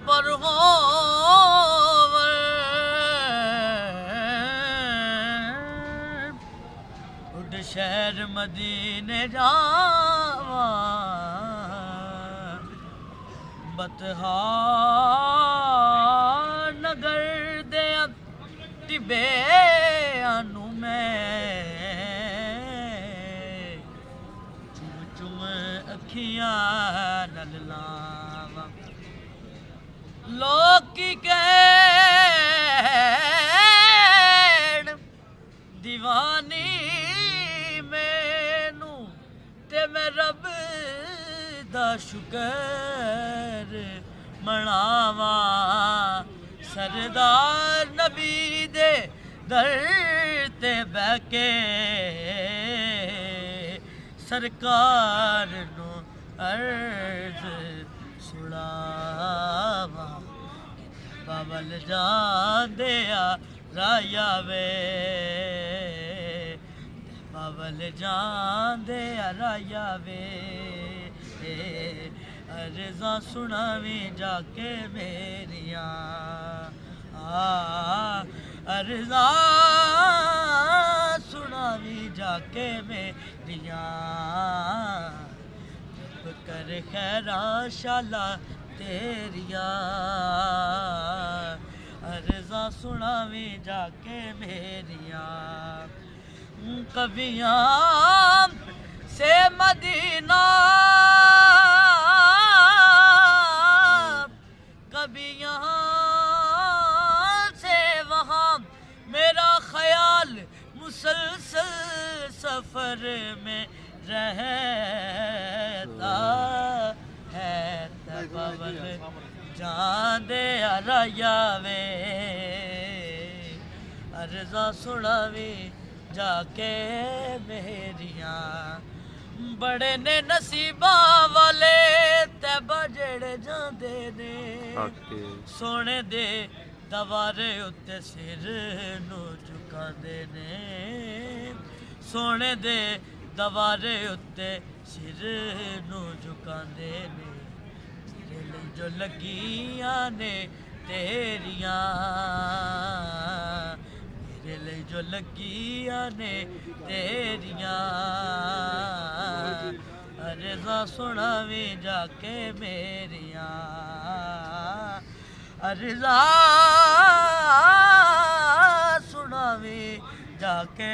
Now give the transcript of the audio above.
पर हो उड शहर मदीने जावा बतहा नगर दे टिबे आनू मैं चुम चुम अखियां नल लावा लोग की कहण दीवानी मैनू ते मैं रब दा शुकर मनावा सरदार नबी दे दर ते बह के सरकार नू अर्ज सुनावा बाबल जांदे आ राया वे बाबल जांदे आ राया वे अर्ज़ां सुनावी जाके मेरिया अर्ज़ां सुनावी जाके मेरिया कर खैरा शाला तेरिया अर्ज़ां सुनावी जाके मेरिया कवियां से मदीना कभी यहाँ से वहाँ मेरा ख्याल मुसलसल सफ़र में रहता है तबल जांदे राया वे अर्ज़ां सुनावी जाके मेरिया बड़े ने नसीबा वाले तैबा जेड़े जांदे ने सोने दे दवारे उत्ते सिर नू झुकांदे ने सोने दे दवारे उत्ते सिर नू झुकांदे ने तेरे लई जो लगियां ने तेरियां मेरे लिए जो लगियां ने तेरियां अर्ज़ां सुनावी जाके मेरिया अर्ज़ां सुनावी जाके